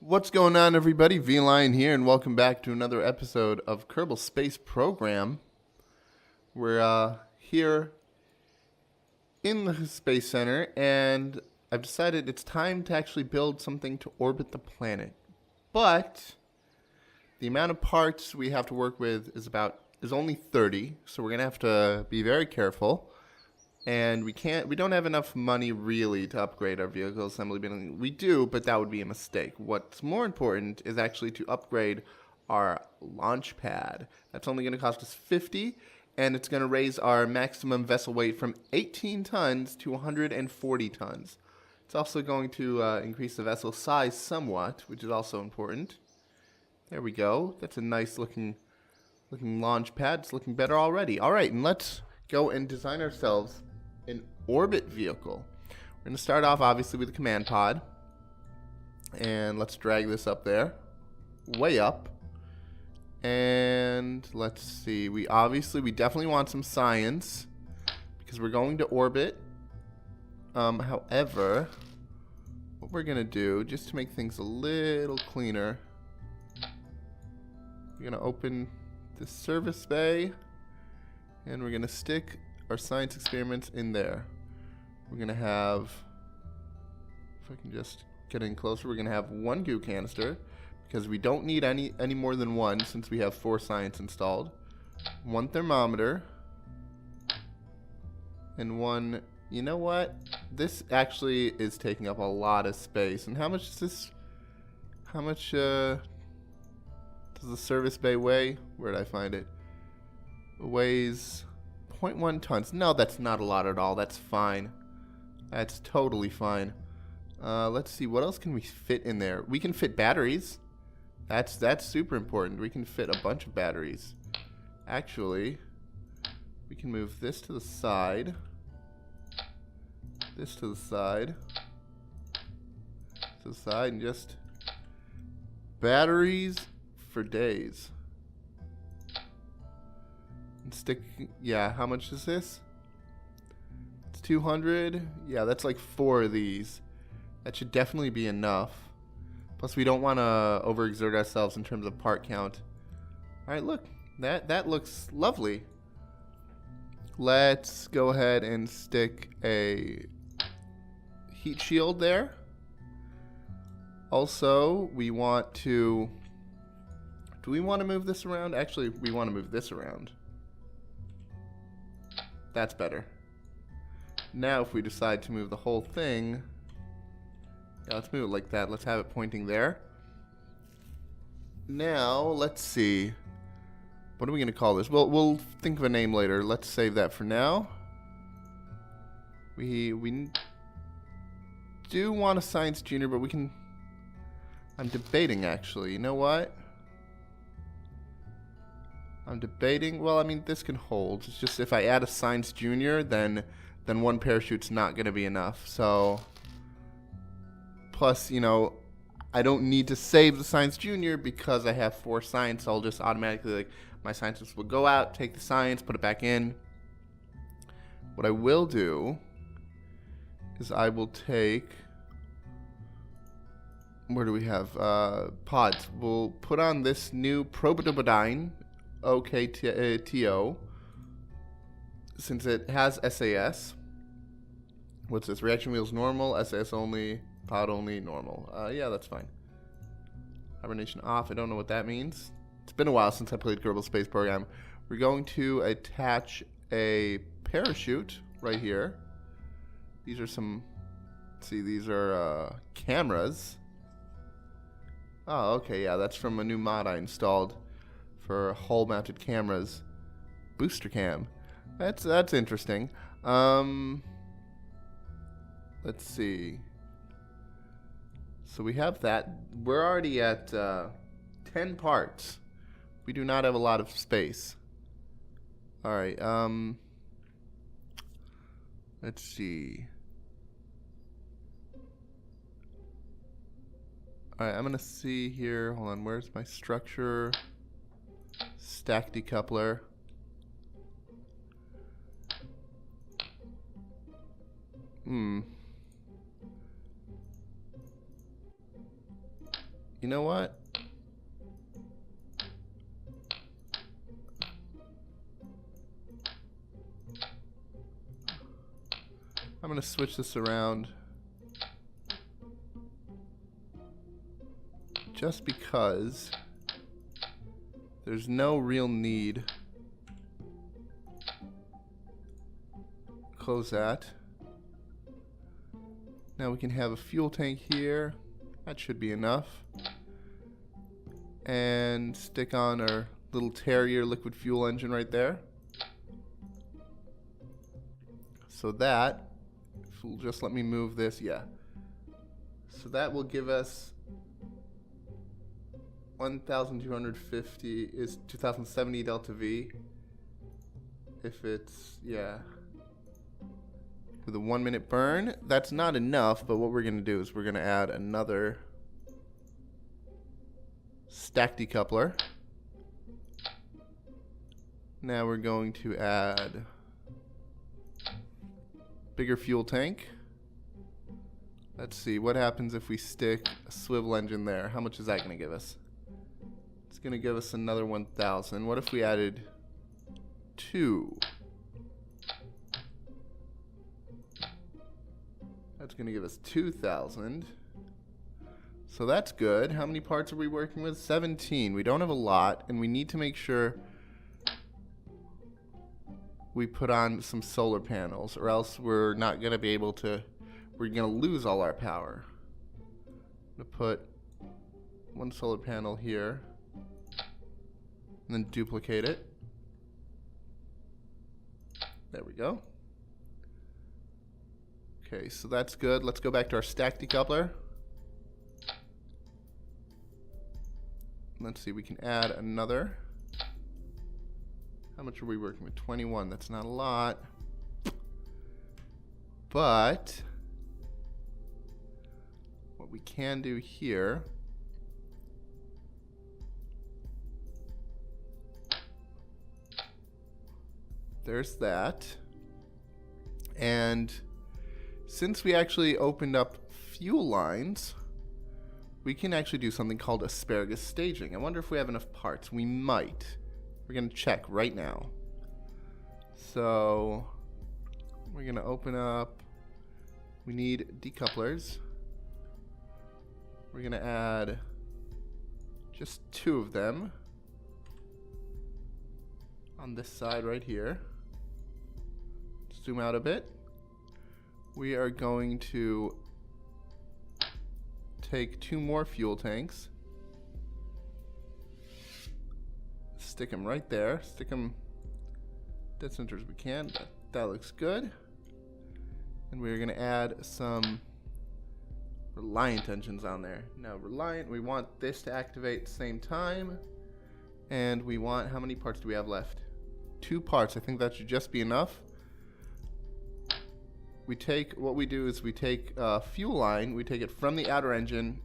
What's going on, everybody? V-Line here, and welcome back to another episode of Kerbal Space Program. We're here in the Space Center, and I've decided it's time to actually build something to orbit the planet. But the amount of parts we have to work with is only 30, so we're gonna have to be very careful. And we don't have enough money really to upgrade our vehicle assembly building. We do, but that would be a mistake. What's more important is actually to upgrade our launch pad. That's only going to cost us 50, and it's going to raise our maximum vessel weight from 18 tons to 140 tons. It's also going to increase the vessel size somewhat, which is also important. There we go. That's a nice looking launch pad. It's looking better already. All right, and let's go and design ourselves an orbit vehicle. We're going to start off obviously with the command pod, and let's drag this up there, way up. And let's see, we definitely want some science because we're going to orbit. However, what we're going to do, just to make things a little cleaner, we're going to open the service bay, and we're going to stick our science experiments in there. We're going to have, if I can just get in closer, we're going to have one goo canister because we don't need any more than one since we have 4 science installed. One thermometer. And one, you know what? This actually is taking up a lot of space. And how much is this? How much does the service bay weigh? Where did I find it? It weighs 0.1 tons. No, that's not a lot at all. That's fine. That's totally fine. Let's see. What else can we fit in there? We can fit batteries. That's super important. We can fit a bunch of batteries. Actually, we can move this to the side. This to the side. To the side, and just batteries for days. Stick, yeah, how much is this? It's 200. Yeah, that's like 4 of these. That should definitely be enough. Plus, we don't want to overexert ourselves in terms of part count. All right, look, that looks lovely. Let's go ahead and stick a heat shield there. Also, we want to, do we want to move this around? Actually, we want to move this around. That's better. Now if we decide to move the whole thing, yeah, let's move it like that. Let's have it pointing there. Now, let's see. What are we going to call this? We'll think of a name later. Let's save that for now. We do want a Science Junior, but we can... I'm debating, actually. You know what? I'm debating. Well, I mean, this can hold. It's just if I add a Science Junior, then one parachute's not going to be enough. So, plus, you know, I don't need to save the Science Junior because I have 4 science. I'll just automatically, like, my scientists will go out, take the science, put it back in. What I will do is I will take, where do we have? Pods. We'll put on this new probidobidine. OKTO, since it has SAS. What's this? Reaction wheels normal, SAS only, pod only, normal. Yeah, that's fine. Hibernation off. I don't know what that means. It's been a while since I played Kerbal Space Program. We're going to attach a parachute right here. These are some, see, these are cameras. Oh, okay, yeah, that's from a new mod I installed for hull-mounted cameras. Booster cam. That's interesting. Let's see. So we have that. We're already at 10 parts. We do not have a lot of space. All right. Let's see. All right, I'm gonna see here. Hold on. Where's my structure? Stack decoupler. you know what? I'm going to switch this around just because there's no real need. Close that. Now we can have a fuel tank here. That should be enough. And stick on our little Terrier liquid fuel engine right there. So that, if you'll just let me move this, yeah. So that will give us 1,250 is 2,070 delta V. If it's, yeah. With a 1 minute burn, that's not enough, but what we're going to do is we're going to add another stack decoupler. Now we're going to add bigger fuel tank. Let's see what happens if we stick a swivel engine there. How much is that going to give us? It's going to give us another 1,000. What if we added 2? That's going to give us 2,000. So that's good. How many parts are we working with? 17. We don't have a lot, and we need to make sure we put on some solar panels, or else we're not going to be able to, we're going to lose all our power. I'm going to put one solar panel here, and then duplicate it. There we go. Okay, so that's good. Let's go back to our stack decoupler. Let's see, we can add another. How much are we working with? 21. That's not a lot. But what we can do here, there's that. And since we actually opened up fuel lines, we can actually do something called asparagus staging. I wonder if we have enough parts. We might. We're going to check right now. So we're going to open up. We need decouplers. We're going to add just 2 of them on this side right here. Zoom out a bit. We are going to take 2 more fuel tanks, stick them right there, stick them dead center as we can. That looks good. And we're going to add some Reliant engines on there. Now Reliant, we want this to activate at the same time, and we want, how many parts do we have left? 2 parts. I think that should just be enough. We take, what we do is we take a fuel line, we take it from the outer engine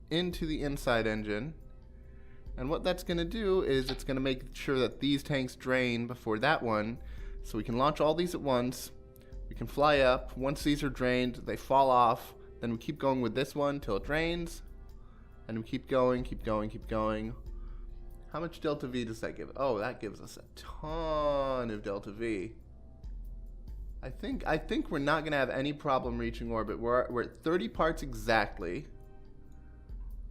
into the inside engine, and what that's going to do is it's going to make sure that these tanks drain before that one, so we can launch all these at once. We can fly up. Once these are drained, they fall off. Then we keep going with this one till it drains, and we keep going, keep going, keep going. How much delta V does that give? Oh, that gives us a ton of delta V. I think we're not gonna have any problem reaching orbit. We're at 30 parts exactly.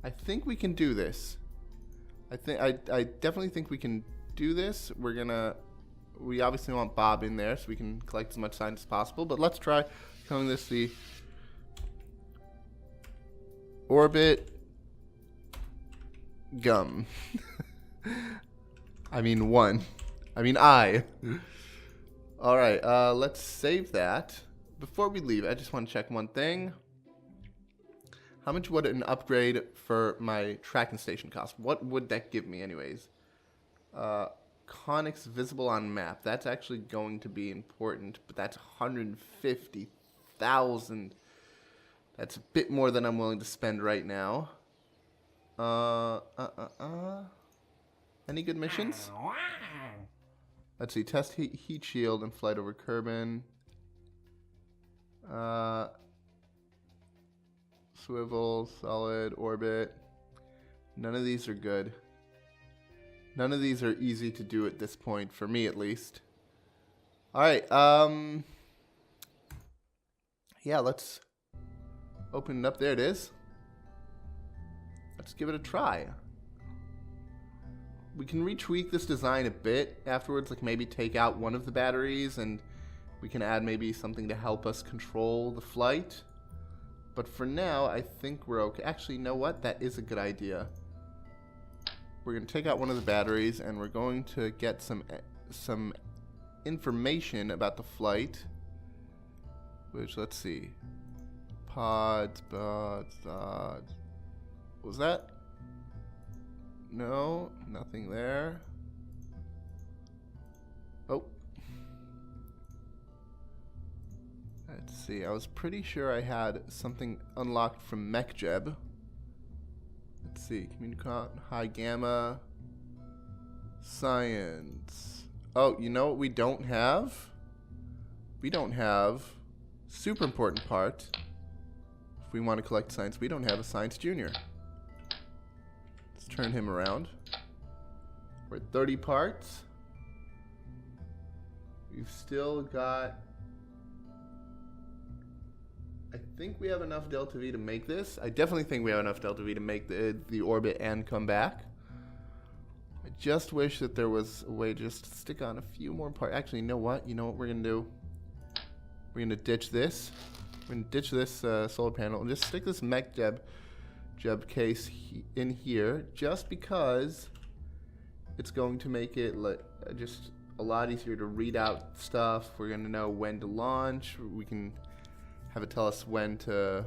I think we can do this. I definitely think we can do this. We obviously want Bob in there so we can collect as much science as possible. But let's try calling this the orbit gum. I mean one. I mean I. All right, let's save that. Before we leave, I just want to check one thing. How much would an upgrade for my tracking station cost? What would that give me anyways? Conics visible on map. That's actually going to be important, but that's 150,000. That's a bit more than I'm willing to spend right now. Any good missions? Let's see, test heat shield and flight over Kerbin. Swivel, solid, orbit. None of these are good. None of these are easy to do at this point, for me at least. Alright, yeah, let's open it up. There it is. Let's give it a try. We can retweak this design a bit afterwards, like maybe take out one of the batteries and we can add maybe something to help us control the flight. But for now, I think we're okay. Actually, you know what? That is a good idea. We're going to take out one of the batteries and we're going to get some information about the flight. Which, let's see. Pods. Was that? No, nothing there. Oh. Let's see. I was pretty sure I had something unlocked from MechJeb. Let's see. Communicant, high gamma, science. Oh, you know what we don't have? We don't have super important part. If we want to collect science, we don't have a science junior. Let's turn him around. We're at 30 parts. We've still got... I think we have enough Delta V to make this. I definitely think we have enough Delta V to make the orbit and come back. I just wish that there was a way to just stick on a few more parts. Actually, you know what? You know what we're going to do? We're going to ditch this. We're going to ditch this solar panel and just stick this MechJeb case in here just because it's going to make it just a lot easier to read out stuff. We're going to know when to launch. We can have it tell us when to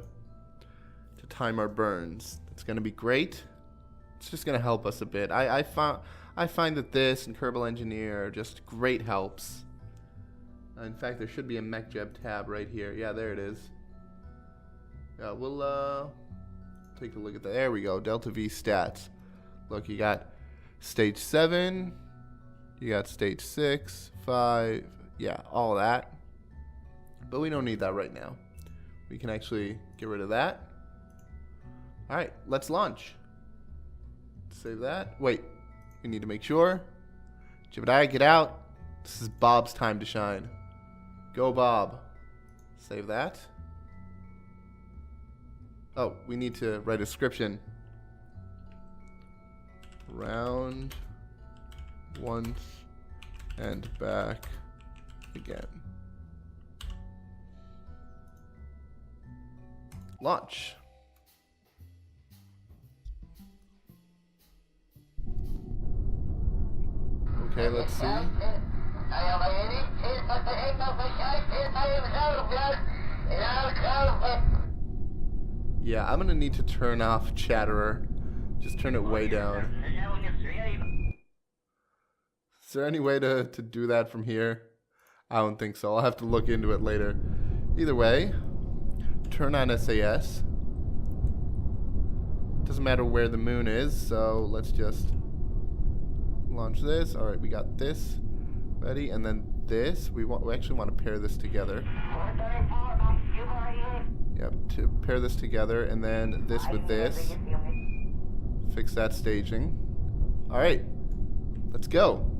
time our burns. It's going to be great. It's just going to help us a bit. I find that this and Kerbal Engineer are just great helps. In fact, there should be a MechJeb tab right here. Yeah, there it is. Yeah, we'll take a look at that. There we go. Delta V stats. Look, you got stage 7. You got stage 6, 5. Yeah, all that. But we don't need that right now. We can actually get rid of that. All right, let's launch. Save that. Wait, we need to make sure. Jebediah, get out. This is Bob's time to shine. Go, Bob. Save that. Oh, we need to write a description. Round once and back again. Launch. Okay, let's see. Yeah, I'm gonna need to turn off Chatterer. Just turn it way down. Is there any way to do that from here? I don't think so. I'll have to look into it later. Either way, turn on SAS. Doesn't matter where the moon is, so let's just launch this. All right, we got this ready, and then this. We actually want to pair this together. Yep, to pair this together, and then this with this. Fix that staging. All right, let's go.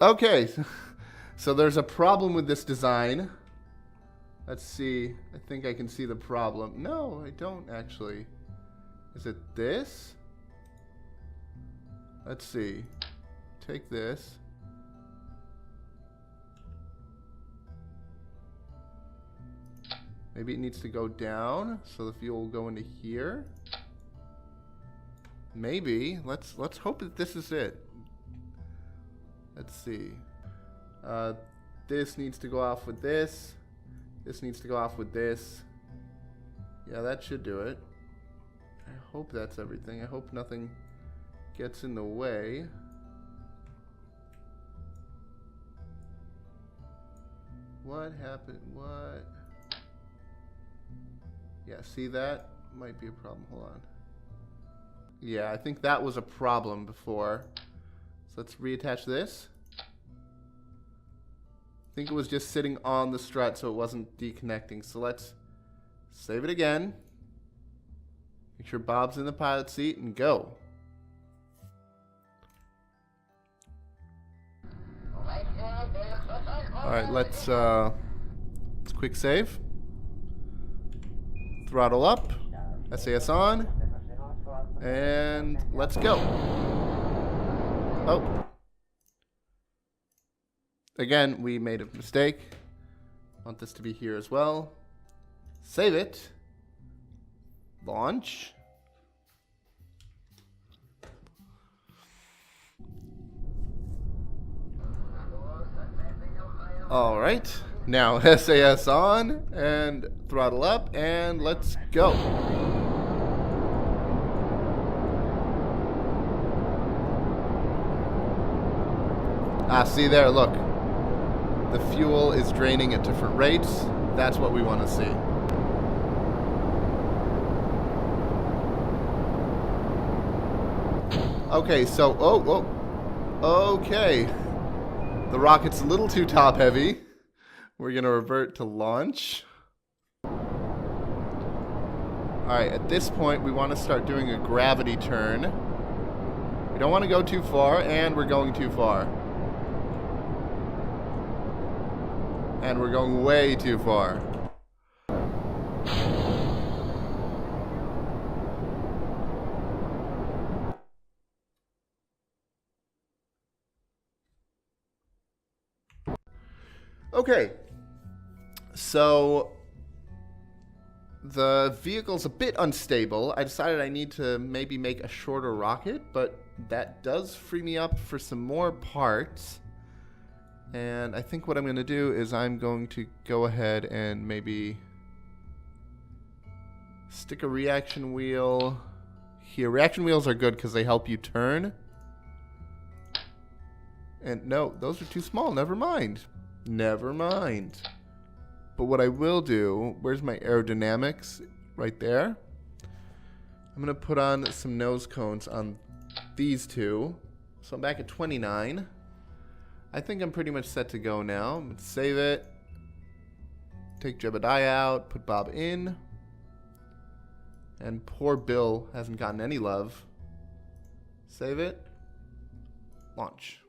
Okay, so there's a problem with this design. Let's see. I think I can see the problem. No, I don't actually. Is it this? Let's see. Take this. Maybe it needs to go down so the fuel will go into here. Maybe. Let's hope that this is it. Let's see. This needs to go off with this. This needs to go off with this. Yeah, that should do it. I hope that's everything. I hope nothing gets in the way. What happened? What? Yeah, see, that might be a problem. Hold on. Yeah, I think that was a problem before. So let's reattach this. I think it was just sitting on the strut so it wasn't deconnecting. So let's save it again. Make sure Bob's in the pilot seat and go. Alright, let's quick save. Throttle up. SAS on. And let's go. Oh. Again, we made a mistake. Want this to be here as well. Save it. Launch. All right. Now SAS on and throttle up and let's go. Ah, see there, look. The fuel is draining at different rates. That's what we want to see. Okay, so, okay. The rocket's a little too top heavy. We're gonna revert to launch. Alright, at this point we want to start doing a gravity turn. We don't want to go too far, and we're going too far. And we're going way too far. Okay, so the vehicle's a bit unstable. I decided I need to maybe make a shorter rocket, but that does free me up for some more parts. And I think what I'm going to do is I'm going to go ahead and maybe stick a reaction wheel here. Reaction wheels are good because they help you turn. And no, those are too small. Never mind. Never mind. But what I will do, where's my aerodynamics? Right there. I'm going to put on some nose cones on these two. So I'm back at 29. I think I'm pretty much set to go now. I'm going to save it. Take Jebediah out. Put Bob in. And poor Bill hasn't gotten any love. Save it. Launch.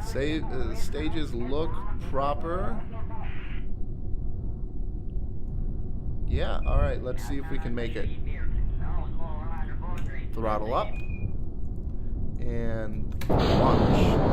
Save, the stages look proper. Yeah, alright, let's see if we can make it. Throttle up. And launch.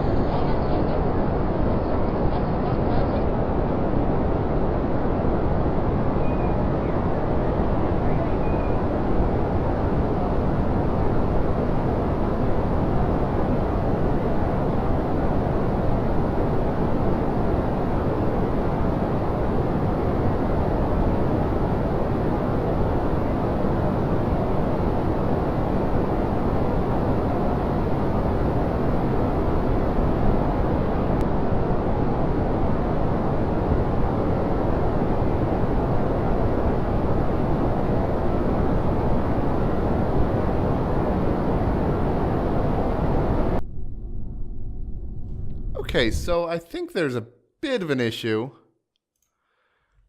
Okay, so I think there's a bit of an issue.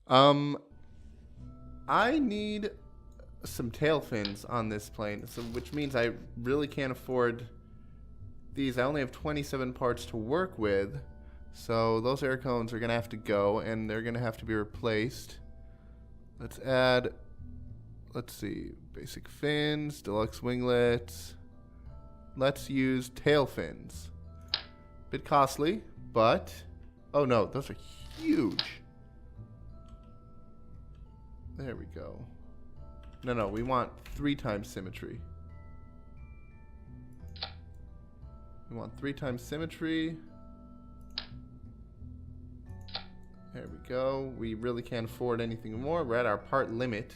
I need some tail fins on this plane, so which means I really can't afford these, I only have 27 parts to work with. So those air cones are going to have to go, and they're going to have to be replaced. Let's add, let's see, basic fins, deluxe winglets. Let's use tail fins. Bit costly, but, oh no, those are huge. There we go. No, we want 3 times symmetry. We want 3 times symmetry. There we go. We really can't afford anything more. We're at our part limit.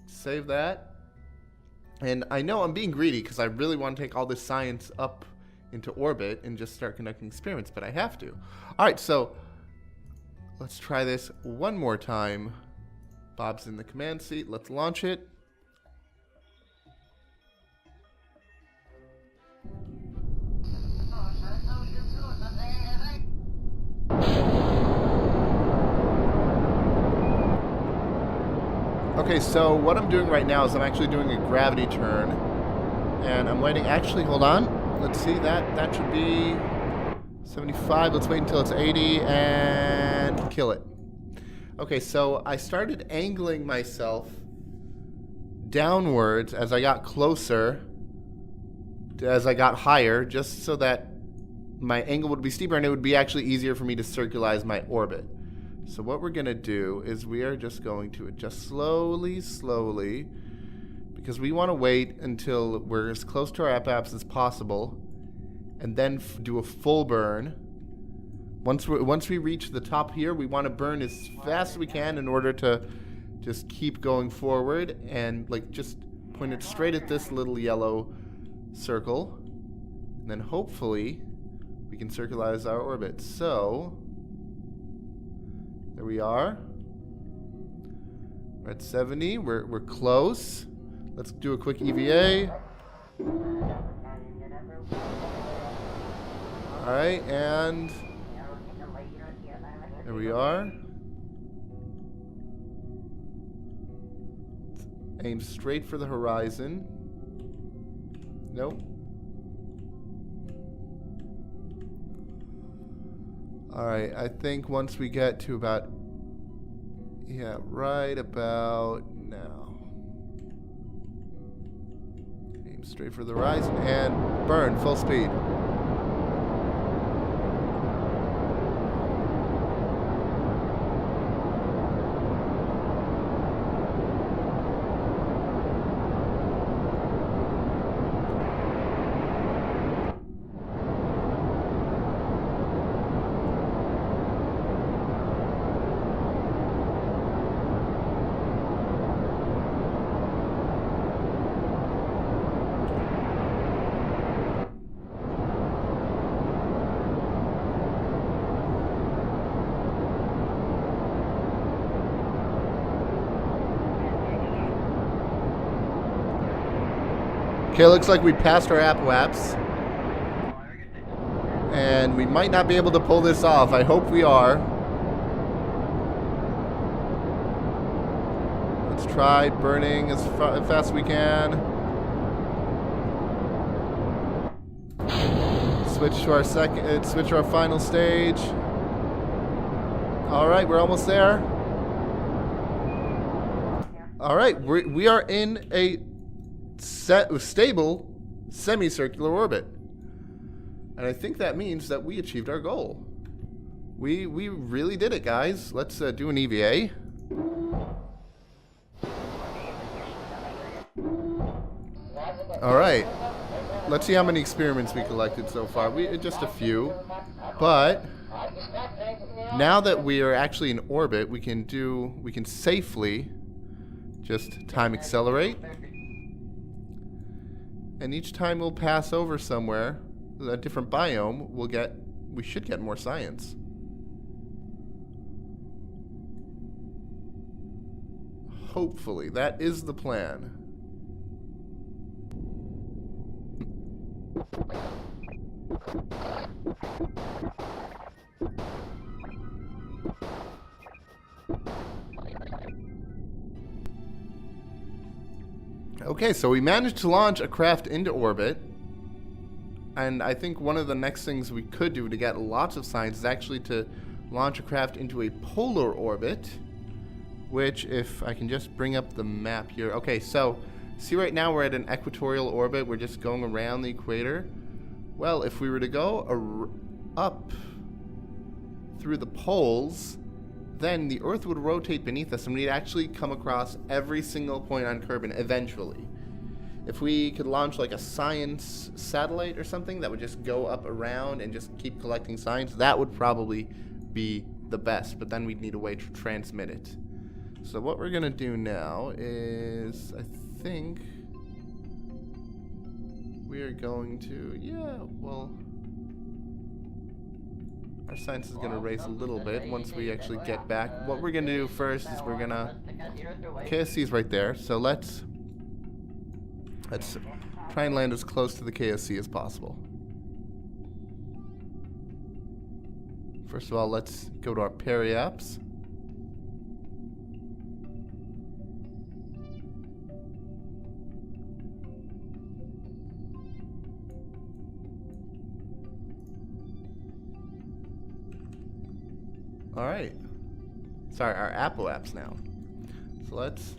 Save that. And I know I'm being greedy because I really want to take all this science up into orbit and just start conducting experiments, but I have to. All right, so let's try this one more time. Bob's in the command seat. Let's launch it. Okay, so what I'm doing right now is I'm actually doing a gravity turn, and I'm waiting. Actually, hold on. Let's see, that should be 75. Let's wait until it's 80 and kill it. Okay, so I started angling myself downwards as I got closer, as I got higher, just so that my angle would be steeper and it would be actually easier for me to circularize my orbit. So what we're going to do is we are just going to adjust slowly, because we want to wait until we're as close to our apoapsis as possible, and then do a full burn. Once we reach the top here, we want to burn as fast as we can in order to just keep going forward and like just point it straight at this little yellow circle, and then hopefully we can circularize our orbit. So there we are. We're at 70. We're close. Let's do a quick EVA. All right, and there we are. Aim straight for the horizon. Nope. Alright, I think once we get to about, yeah, right about now. Aim straight for the horizon and burn, full speed. Okay, looks like we passed our apoapsis. And we might not be able to pull this off. I hope we are. Let's try burning as fast as we can. Switch to our final stage. All right, we're almost there. All right, we are in a stable semicircular orbit, and I think that means that we achieved our goal. We really did it, guys. Let's do an EVA. All right, let's see how many experiments we collected so far. Just a few, but now that we are actually in orbit, we can safely just time accelerate. And each time we'll pass over somewhere, a different biome, we should get more science. Hopefully, that is the plan. Okay, so we managed to launch a craft into orbit. And I think one of the next things we could do to get lots of signs is actually to launch a craft into a polar orbit, which, if I can just bring up the map here. Okay, so see, right now we're at an equatorial orbit. We're just going around the equator. Well, if we were to go up through the poles, then the Earth would rotate beneath us and we'd actually come across every single point on Kerbin eventually. If we could launch like a science satellite or something that would just go up around and just keep collecting signs, that would probably be the best, but then we'd need a way to transmit it. So what we're gonna do now is, I think we are going to, our science is gonna raise a little bit once we actually get back. What we're gonna do first is we're gonna, KSC is right there, so let's try and land as close to the KSC as possible. First of all, let's go to our periaps. All right. Sorry, our apoaps now. So let's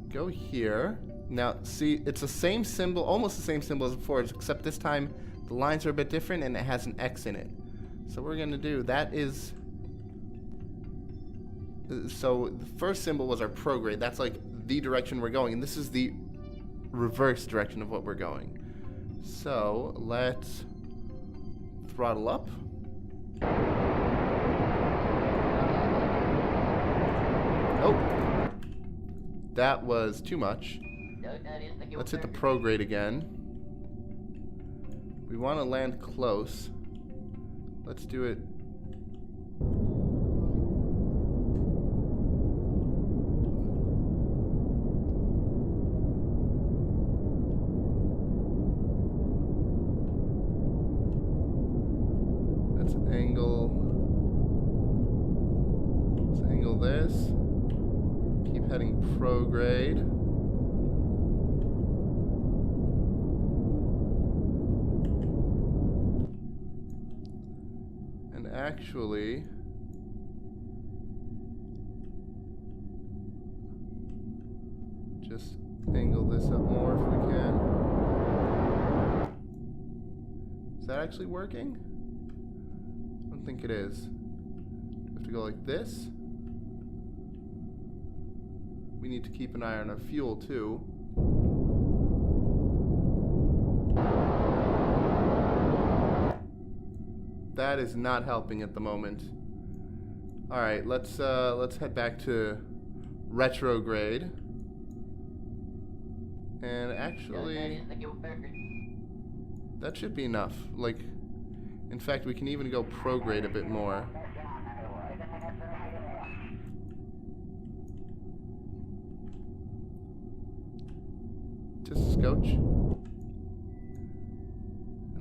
go here. Now, see, it's the same symbol, almost the same symbol as before, except this time the lines are a bit different and it has an X in it. So what we're going to do, that is... So the first symbol was our prograde. That's like the direction we're going. And this is the reverse direction of what we're going. So let's throttle up. Oh, that was too much. Let's hit the prograde again. We want to land close. Let's do it. Let's angle this. Keep heading prograde. Actually, just angle this up more if we can. Is that actually working? I don't think it is. We have to go like this. We need to keep an eye on our fuel too. That is not helping at the moment. All right, let's head back to retrograde. And actually, that should be enough. Like, in fact, we can even go prograde a bit more. Just a scotch.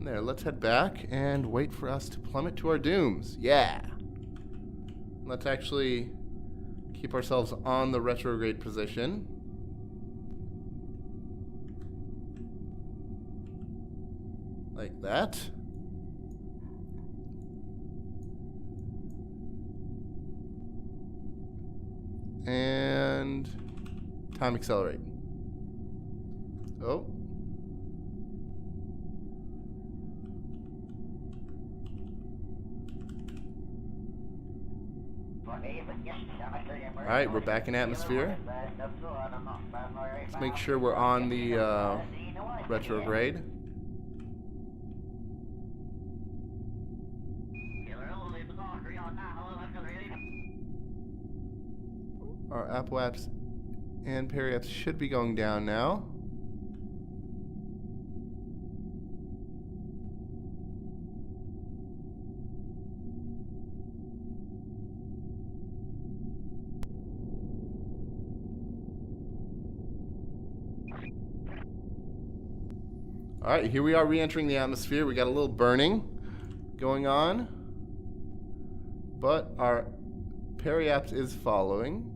There, let's head back and wait for us to plummet to our dooms. Yeah. Let's actually keep ourselves on the retrograde position. Like that. And time accelerate. Oh. Alright, we're back in atmosphere. Let's make sure we're on the retrograde. Our apoaps and periaps should be going down now. Alright, here we are re-entering the atmosphere. We got a little burning going on. But our periaps is falling,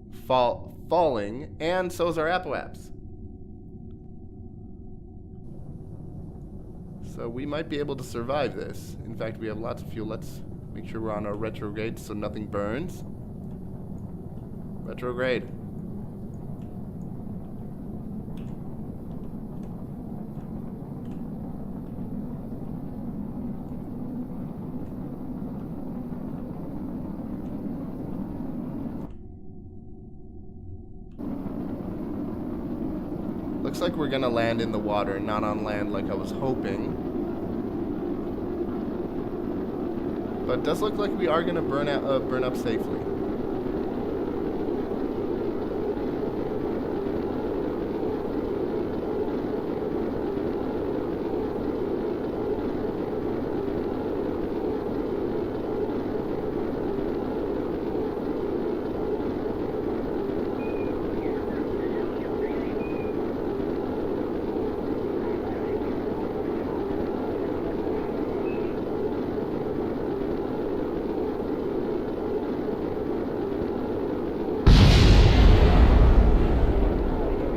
and so is our apoaps. So we might be able to survive this. In fact, we have lots of fuel. Let's make sure we're on our retrograde so nothing burns. Retrograde. Looks like we're gonna land in the water, not on land like I was hoping. But it does look like we are gonna burn up safely.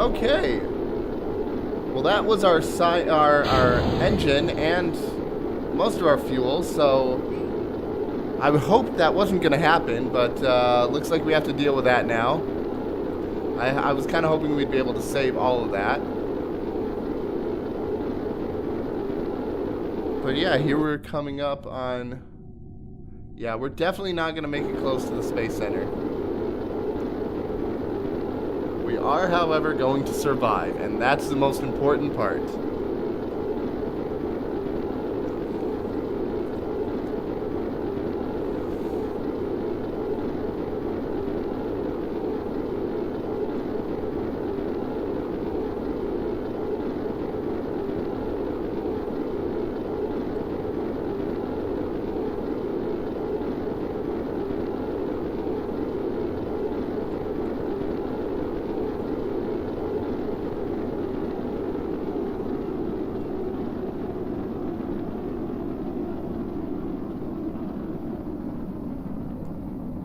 Okay. Well, that was our engine and most of our fuel, so I would hope that wasn't going to happen, but looks like we have to deal with that now. I was kind of hoping we'd be able to save all of that. But yeah, here we're coming up on... Yeah, we're definitely not going to make it close to the Space Center. We are, however, going to survive, and that's the most important part.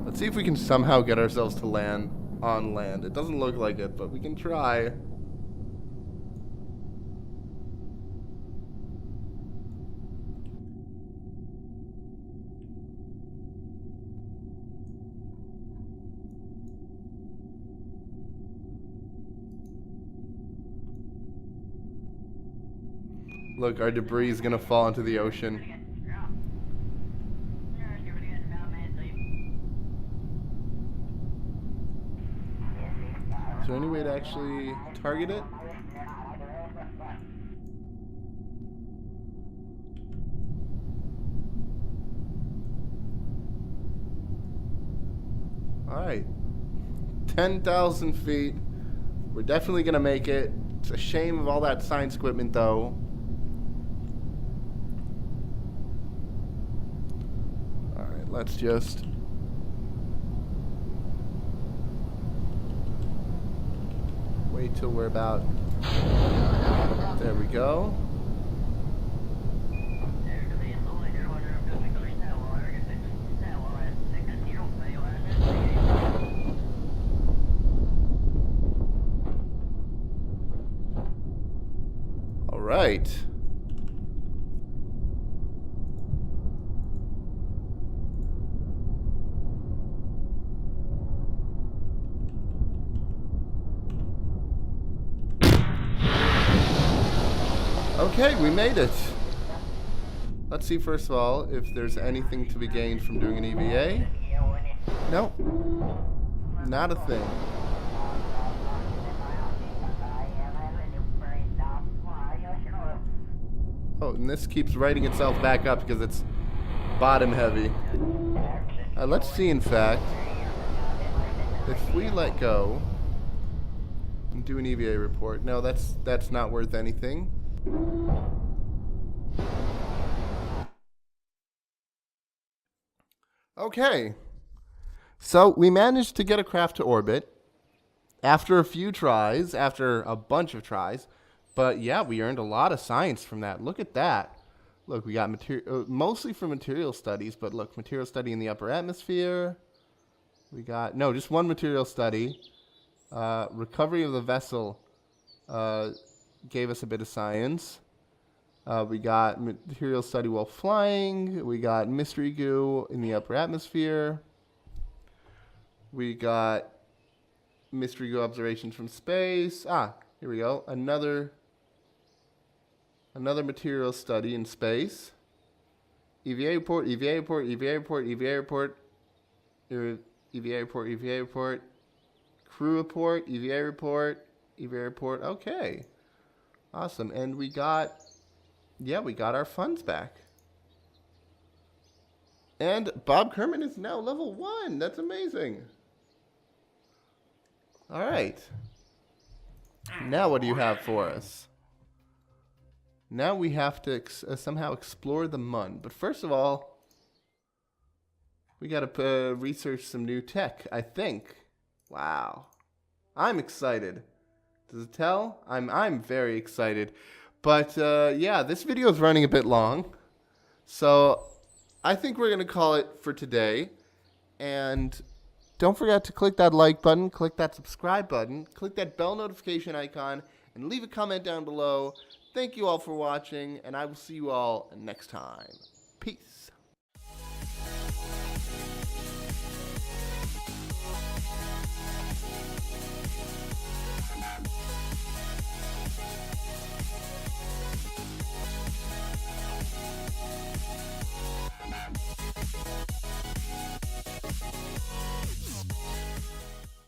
Let's see if we can somehow get ourselves to land on land. It doesn't look like it, but we can try. Look, our debris is gonna fall into the ocean. Is there any way to actually target it? Alright. 10,000 feet. We're definitely gonna make it. It's a shame of all that science equipment, though. Alright, let's just... wait till we're about... There we go. All right. Okay, we made it. Let's see first of all if there's anything to be gained from doing an EVA. No, not a thing. Oh, and this keeps writing itself back up because it's bottom heavy. Let's see, in fact, if we let go and do an EVA report. No, that's not worth anything. Okay, so we managed to get a craft to orbit after a few tries, after a bunch of tries, but yeah, we earned a lot of science from that. Look at that. Look, we got material, mostly for material studies, but look, material study in the upper atmosphere. We got, no, just one material study. Recovery of the vessel gave us a bit of science. We got material study while flying. We got mystery goo in the upper atmosphere. We got mystery goo observations from space. Here we go. Another material study in space. EVA report, EVA report, EVA report, EVA report, EVA report, EVA report, crew report, EVA report, EVA report. Okay. Awesome. And we got our funds back. And Bob Kerman is now level 1. That's amazing. All right. Now what do you have for us? Now we have to somehow explore the Mun. But first of all, we got to research some new tech, I think. Wow. I'm excited. Does it tell? I'm very excited. But yeah, this video is running a bit long. So I think we're going to call it for today. And don't forget to click that like button, click that subscribe button, click that bell notification icon, and leave a comment down below. Thank you all for watching, and I will see you all next time. Peace.